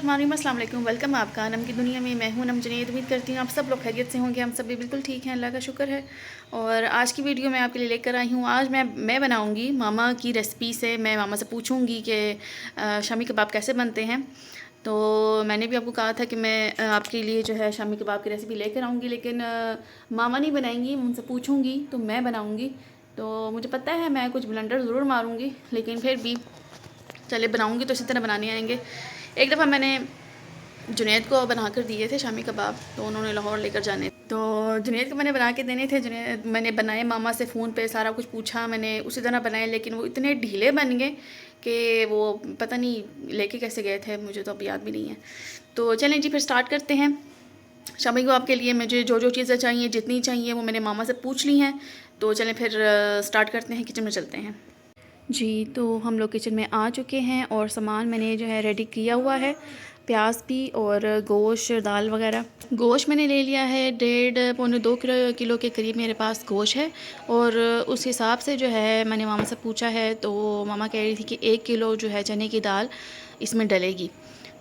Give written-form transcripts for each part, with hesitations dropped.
बिस्मिल्लाहिर्रहमानिर्रहीम, अस्सलाम वालेकुम। वेलकम आपका नम की दुनिया में। मैं हूं नम जुनैद। उम्मीद करती हूँ आप सब लोग खैरियत से होंगे। हम सब भी बिल्कुल ठीक हैं, अल्लाह का शुक्र है। और आज की वीडियो मैं आपके लिए लेकर आई हूँ। आज मैं बनाऊँगी मामा की रेसिपी से। मैं मामा से पूछूँगी कि शामी कबाब कैसे बनते हैं। तो मैंने भी आपको कहा था कि मैं आपके लिए जो है शामी कबाब की रेसिपी लेकर आऊँगी, लेकिन मामा नहीं बनाएंगी, उनसे पूछूँगी तो मैं बनाऊँगी। तो मुझे पता है मैं कुछ ब्लंडर ज़रूर मारूँगी, लेकिन फिर भी चले बनाऊँगी तो इसी तरह बनाने आएंगे। एक दफ़ा मैंने जुनैद को बना कर दिए थे शामी कबाब, तो उन्होंने लाहौर लेकर जाने, तो जुनैद को मैंने बना के देने थे। जुनैद मैंने बनाए, मामा से फ़ोन पे सारा कुछ पूछा, मैंने उसी तरह बनाए, लेकिन वो इतने ढीले बन गए कि वो पता नहीं लेके कैसे गए थे, मुझे तो अब याद भी नहीं है। तो चलें जी, फिर स्टार्ट करते हैं। शामी कबाब के लिए मुझे जो जो चीज़ें चाहिए, जितनी चाहिए, वो मैंने मामा से पूछ ली हैं। तो चलें फिर स्टार्ट करते हैं, किचन में चलते हैं जी। तो हम लोग किचन में आ चुके हैं और सामान मैंने जो है रेडी किया हुआ है, प्याज भी और गोश्त, दाल वगैरह। गोश्त मैंने ले लिया है 1.5-2 किलो के करीब मेरे पास गोश्त है। और उस हिसाब से जो है मैंने मामा से पूछा है, तो मामा कह रही थी कि 1 किलो जो है चने की दाल इसमें डलेगी।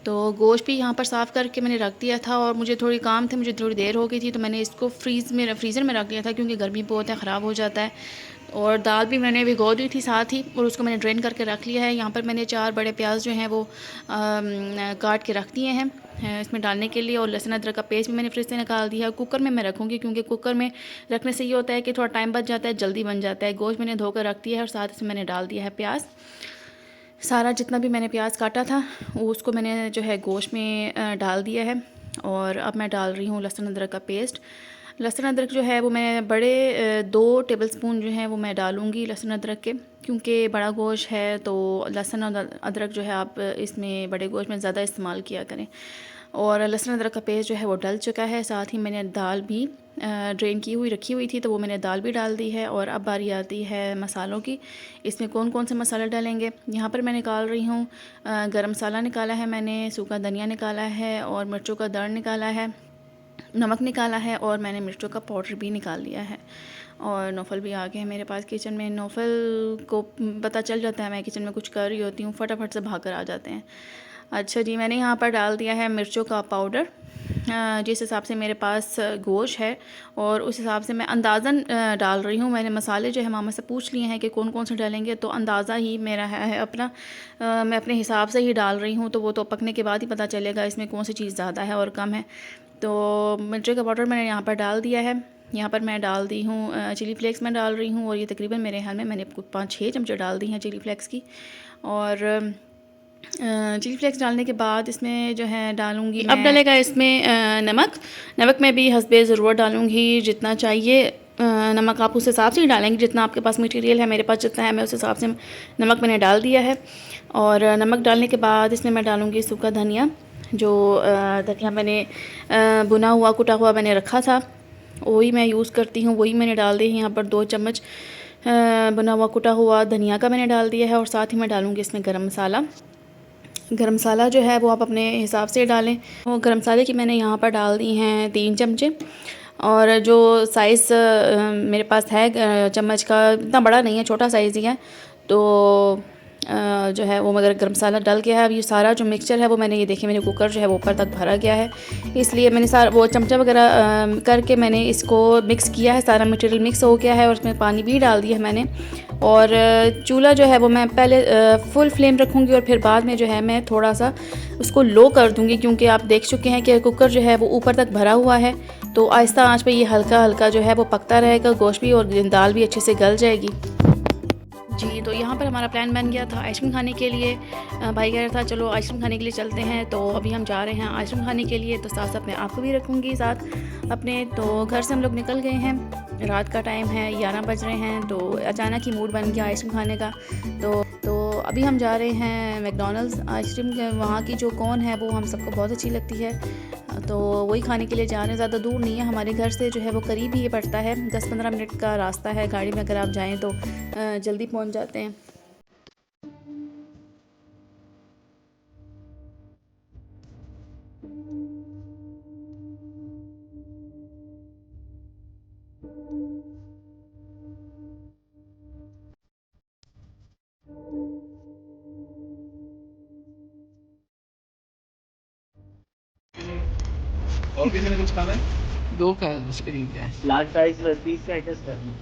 तो गोश्त भी यहाँ पर साफ़ करके मैंने रख दिया था, और मुझे थोड़ी काम थे, मुझे थोड़ी देर हो गई थी, तो मैंने इसको फ्रीज़र में रख दिया था, क्योंकि गर्मी बहुत है, ख़राब हो जाता है। और दाल भी मैंने भिगो दी थी साथ ही, और उसको मैंने ड्रेन करके रख लिया है। यहाँ पर मैंने 4 बड़े प्याज जो हैं वो काट के रख दिए हैं इसमें डालने के लिए। और लहसुन अदरक का पेस्ट भी मैंने फ्रिज से निकाल दिया है। कुकर में मैं रखूँगी, क्योंकि कुकर में रखने से ये होता है कि थोड़ा टाइम बच जाता है, जल्दी बन जाता है। गोश्त मैंने धोकर रख दिया है, और साथ इसमें मैंने डाल दिया है प्याज। सारा जितना भी मैंने प्याज काटा था वो उसको मैंने जो है गोश्त में डाल दिया है। और अब मैं डाल रही हूँ लहसुन अदरक का पेस्ट। लहसुन अदरक जो है वो मैं बड़े 2 टेबलस्पून जो है वो मैं डालूँगी लहसुन अदरक के, क्योंकि बड़ा गोश्त है तो लहसुन और अदरक जो है आप इसमें बड़े गोश्त में ज़्यादा इस्तेमाल किया करें। और लहसुन अदरक का पेस्ट जो है वो डल चुका है। साथ ही मैंने दाल भी ड्रेन की हुई रखी हुई थी, तो वो मैंने दाल भी डाल दी है। और अब बारी आती है मसालों की। इसमें कौन कौन से मसाले डालेंगे, यहाँ पर मैं निकाल रही हूँ गरम मसाला निकाला है मैंने, सूखा धनिया निकाला है, और मिर्चों का दर निकाला है, नमक निकाला है, और मैंने मिर्चों का पाउडर भी निकाल लिया है। और नौफल भी आ गए हैं मेरे पास किचन में। नौफल को पता चल जाता है मैं किचन में कुछ कर रही होती हूँ, फटाफट से भाग कर आ जाते हैं। अच्छा जी, मैंने यहाँ पर डाल दिया है मिर्चों का पाउडर, जिस हिसाब से मेरे पास गोश्त है और उस हिसाब से मैं अंदाज़न डाल रही हूँ। मैंने मसाले जो है मामा से पूछ लिए हैं कि कौन कौन से डालेंगे, तो अंदाज़ा ही मेरा है अपना, मैं अपने हिसाब से ही डाल रही हूँ। तो वो तो पकने के बाद ही पता चलेगा इसमें कौन सी चीज़ ज़्यादा है और कम है। तो मिर्ची का पाउडर मैंने यहाँ पर डाल दिया है। यहाँ पर मैं डाल दी हूँ चिली फ्लेक्स मैं डाल रही हूँ, और ये तकरीबन मेरे हाल में मैंने 5-6 चमचे डाल दी हैं चिली फ्लेक्स की। और चिली फ्लेक्स डालने के बाद इसमें जो है डालूँगी, अब डलेगा इसमें नमक। नमक मैं भी हस्बे ज़रूरत डालूँगी, जितना चाहिए नमक आप उस हिसाब से ही डालेंगे, जितना आपके पास मटेरियल है। मेरे पास जितना है मैं उस हिसाब से नमक मैंने डाल दिया है। और नमक डालने के बाद इसमें मैं डालूँगी सूखा धनिया, जो धनिया मैंने भुना हुआ कुटा हुआ मैंने रखा था, वही मैं यूज़ करती हूँ, वही मैंने डाल दी है। यहाँ पर 2 चम्मच बना हुआ कुटा हुआ धनिया का मैंने डाल दिया है। और साथ ही मैं डालूँगी इसमें गरम मसाला। गरम मसाला जो है वो आप अपने हिसाब से डालें। और गरम मसाले की मैंने यहाँ पर डाल दी हैं 3 चमचे। और जो साइज़ मेरे पास है चम्मच का, इतना बड़ा नहीं है, छोटा साइज़ ही है। तो जो है वो मगर गरम मसाला डल गया है। अब ये सारा जो मिक्सचर है वो मैंने, ये देखिए मेरे कुकर जो है वो ऊपर तक भरा गया है, इसलिए मैंने सारा वो चमचा वगैरह करके मैंने इसको मिक्स किया है। सारा मटेरियल मिक्स हो गया है, और उसमें पानी भी डाल दिया है मैंने। और चूल्हा जो है वो मैं पहले फुल फ्लेम रखूँगी, और फिर बाद में जो है मैं थोड़ा सा उसको लो कर दूँगी, क्योंकि आप देख चुके हैं कि कुकर जो है वो ऊपर तक भरा हुआ है। तो आहिस्ता आंच पे ये हल्का हल्का जो है वो पकता रहेगा, गोश्त भी और दाल भी अच्छे से गल जाएगी जी। तो यहाँ पर हमारा प्लान बन गया था आइसक्रीम खाने के लिए। भाई कह रहा था चलो आइसक्रीम खाने के लिए चलते हैं, तो अभी हम जा रहे हैं आइसक्रीम खाने के लिए। तो साथ साथ मैं आपको भी रखूँगी साथ अपने। तो घर से हम लोग निकल गए हैं, रात का टाइम है, 11 बज रहे हैं। तो अचानक ही मूड बन गया आइसक्रीम खाने का। तो अभी हम जा रहे हैं मैकडॉनल्ड्स। आइसक्रीम वहाँ की जो कोन है वो हम सबको बहुत अच्छी लगती है, तो वही खाने के लिए जा रहे हैं। ज़्यादा दूर नहीं है हमारे घर से, जो है वो करीब ही पड़ता है, 10-15 मिनट का रास्ता है। गाड़ी में अगर आप जाएँ तो जल्दी पहुँच जाते हैं। और किसी ने कुछ खाना है? 2 का स्क्रीन है। लार्ज साइज 20 का एडजस्ट करना।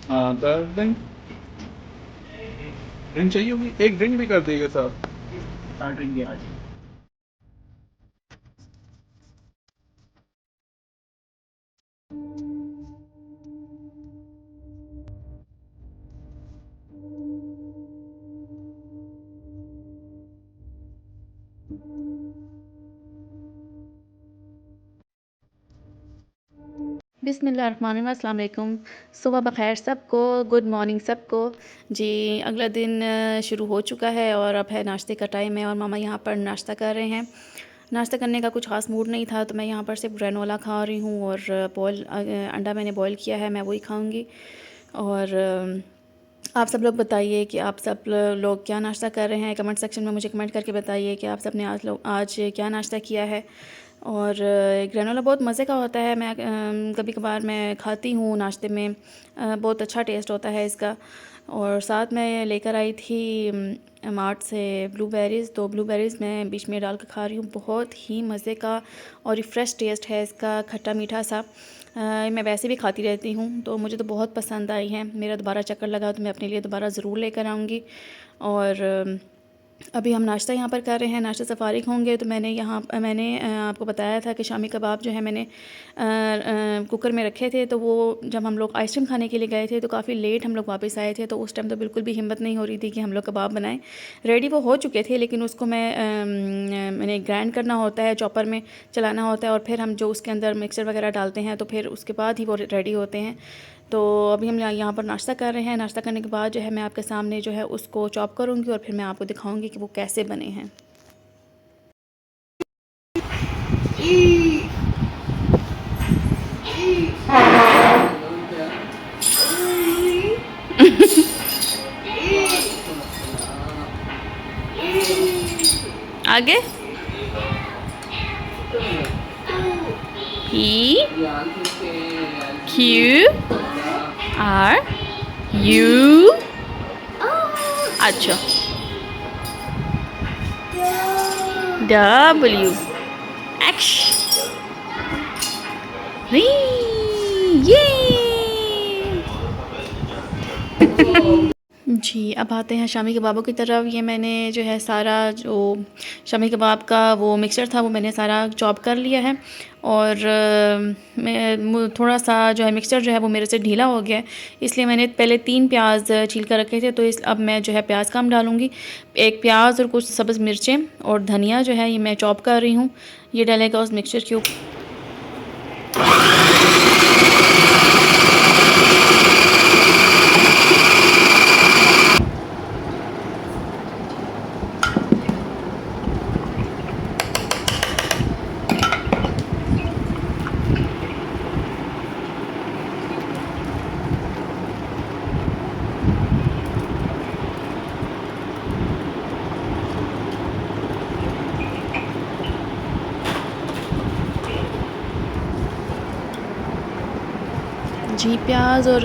हाँ, 10 ड्रिंक ड्रिंक चाहिए होगी, एक ड्रिंक भी कर देगा साहब। ड्रिंक है आज। बिस्मिल्लाहिर्रहमानिर्रहीम, अस्सलाम वालेकुम। सुबह बख़ैर सबको, गुड मॉर्निंग सबको। जी, अगला दिन शुरू हो चुका है और अब है नाश्ते का टाइम है और मामा यहाँ पर नाश्ता कर रहे हैं। नाश्ता करने का कुछ ख़ास मूड नहीं था तो मैं यहाँ पर सिर्फ ग्रेनोला खा रही हूँ और बॉयल अंडा मैंने बॉयल किया है, मैं वही खाऊँगी। और आप सब लोग बताइए कि आप सब लोग क्या नाश्ता कर रहे हैं। कमेंट सेक्शन में मुझे कमेंट करके बताइए कि आप सब ने आज क्या नाश्ता किया है। और ग्रेनोला बहुत मज़े का होता है, मैं कभी कभार मैं खाती हूँ नाश्ते में, बहुत अच्छा टेस्ट होता है इसका। और साथ में लेकर आई थी मार्ट से ब्लूबेरीज़, तो ब्लूबेरीज़ मैं बीच में डाल कर खा रही हूँ। बहुत ही मज़े का और रिफ़्रेश टेस्ट है इसका, खट्टा मीठा सा। मैं वैसे भी खाती रहती हूँ तो मुझे तो बहुत पसंद आई है। मेरा दोबारा चक्कर लगा तो मैं अपने लिए दोबारा ज़रूर लेकर आऊँगी। और अभी हम नाश्ता यहाँ पर कर रहे हैं, नाश्ते से फ़ारिग होंगे तो मैंने आपको बताया था कि शामी कबाब जो है मैंने कुकर में रखे थे। तो वो जब हम लोग आइसक्रीम खाने के लिए गए थे तो काफ़ी लेट हम लोग वापस आए थे, तो उस टाइम तो बिल्कुल भी हिम्मत नहीं हो रही थी कि हम लोग कबाब बनाएं। रेडी वो हो चुके थे लेकिन उसको मैंने ग्राइंड करना होता है, चॉपर में चलाना होता है और फिर हम जो उसके अंदर मिक्सर वगैरह डालते हैं तो फिर उसके बाद ही वो रेडी होते हैं। तो अभी हम यहाँ पर नाश्ता कर रहे हैं। नाश्ता करने के बाद जो है मैं आपके सामने जो है उसको चॉप करूँगी और फिर मैं आपको दिखाऊँगी कि वो कैसे बने हैं। आगे P Q R U अच्छा W X ये जी, अब आते हैं शामी कबाबों की तरफ। ये मैंने जो है सारा जो शामी कबाब का वो मिक्सचर था वो मैंने सारा चॉप कर लिया है। और मैं थोड़ा सा जो है मिक्सचर जो है वो मेरे से ढीला हो गया है, इसलिए मैंने पहले 3 प्याज छील कर रखे थे। तो अब मैं जो है प्याज कम डालूँगी, 1 प्याज और कुछ सब्ज़ मिर्चें और धनिया जो है ये मैं चॉप कर रही हूँ, ये डालेगा उस मिक्सचर के ऊपर। जी, प्याज और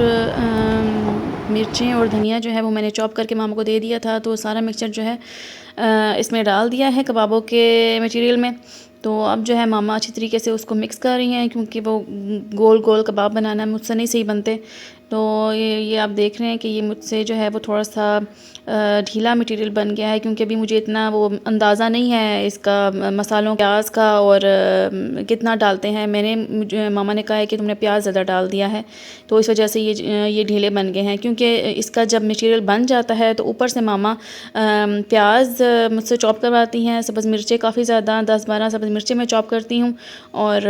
मिर्चें और धनिया जो है वो मैंने चॉप करके मामा को दे दिया था। तो सारा मिक्सचर जो है इसमें डाल दिया है कबाबों के मटेरियल में। तो अब जो है मामा अच्छी तरीके से उसको मिक्स कर रही हैं, क्योंकि वो गोल गोल कबाब बनाना मुझसे नहीं सही बनते। तो ये आप देख रहे हैं कि ये मुझसे जो है वो थोड़ा सा ढीला मटेरियल बन गया है, क्योंकि अभी मुझे इतना वो अंदाज़ा नहीं है इसका मसालों प्याज का और कितना डालते हैं। मुझे मामा ने कहा है कि तुमने प्याज ज़्यादा डाल दिया है, तो इस वजह से ये ढीले बन गए हैं। क्योंकि इसका जब मटेरियल बन जाता है तो ऊपर से मामा प्याज मुझसे चॉप करवाती हैं, सब्ज़ मिर्चें काफ़ी ज़्यादा 10-12 सब्ज़ मिर्चें मैं चॉप करती हूँ और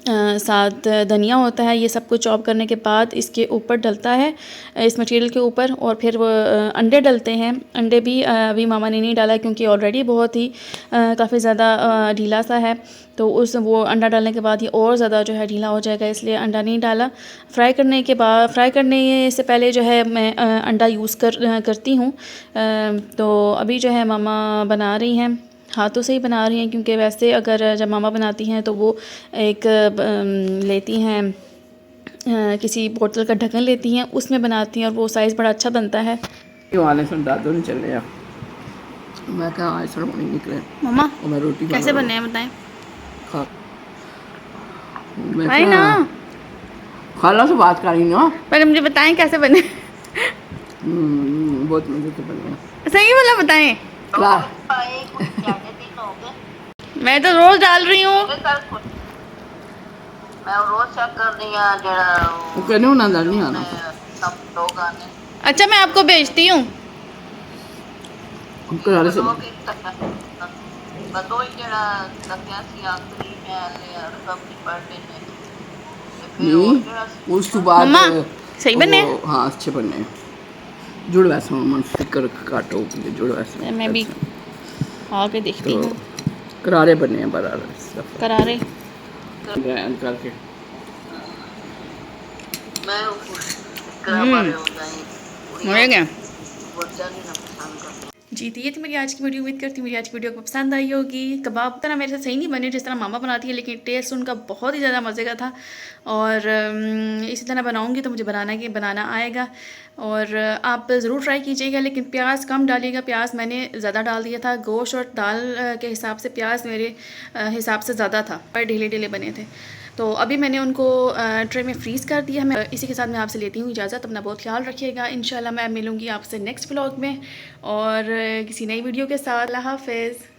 साथ धनिया होता है। ये सब कुछ चॉप करने के बाद इसके ऊपर डलता है, इस मटेरियल के ऊपर। और फिर वो अंडे डलते हैं। अंडे भी अभी मामा ने नहीं डाला, क्योंकि ऑलरेडी बहुत ही काफ़ी ज़्यादा ढीला सा है। तो वो अंडा डालने के बाद ये और ज़्यादा जो है ढीला हो जाएगा, इसलिए अंडा नहीं डाला। फ्राई करने से पहले जो है मैं अंडा यूज़ करती हूँ। तो अभी जो है मामा बना रही हैं, हाथों से ही बना रही हैं, क्योंकि वैसे अगर जब मामा बनाती हैं तो वो एक लेती हैं किसी बोतल का ढक्कन लेती हैं, उसमें बनाती हैं और वो साइज़ बड़ा अच्छा बनता है। क्यों आने से दादू नहीं चले यार, मैं कहा आज थोड़ा नहीं निकले मामा और मैं रोटी कैसे बने हैं बताएं। खा खाए ना। खाला से बात करी ना। पहले मुझे बताएं कैसे बने। बहुत मजे से बने। सही वाला बताएं। क्या मैं तो रोज डाल रही हूँ। मैं रोज चेक कर रही हूँ जरा वो कहने ना दर नहीं आना। सब लोग आने अच्छा मैं आपको भेजती हूँ। करारे से बतो ही जरा दसिया सी आखिरी मैं सब बर्थडे ने नहीं उस तो बाद मम्मा सही बने। वो हाँ अच्छे बने जुड़ वैसे मन स्टिकर काटो जुड़ वैसे मैं भी खा के देखती तो हूँ। करारे बने हैं बराबर करारे ग्राइंड करके मैं करारे हो जाएंगे हो गया। बच्चा नहीं ना पसंद करते जी तो ये थी मेरी आज की वीडियो। उम्मीद करती हूँ मेरी आज की वीडियो को पसंद आई होगी। कबाब तरह मेरे से सही नहीं बने जिस तरह मामा बनाती है, लेकिन टेस्ट उनका बहुत ही ज़्यादा मज़े का था। और इसी तरह बनाऊँगी तो मुझे बनाना आएगा। और आप ज़रूर ट्राई कीजिएगा, लेकिन प्याज कम डालिएगा। प्याज मैंने ज़्यादा डाल दिया था। गोश्त और दाल के हिसाब से प्याज मेरे हिसाब से ज़्यादा था, पर ढीले ढीले बने थे। तो अभी मैंने उनको ट्रे में फ्रीज़ कर दिया। मैं इसी के साथ मैं आपसे लेती हूँ इजाज़त। अपना बहुत ख्याल रखिएगा। इंशाल्लाह मैं मिलूँगी आपसे नेक्स्ट व्लॉग में और किसी नई वीडियो के साथ। अल्लाह हाफ़िज़।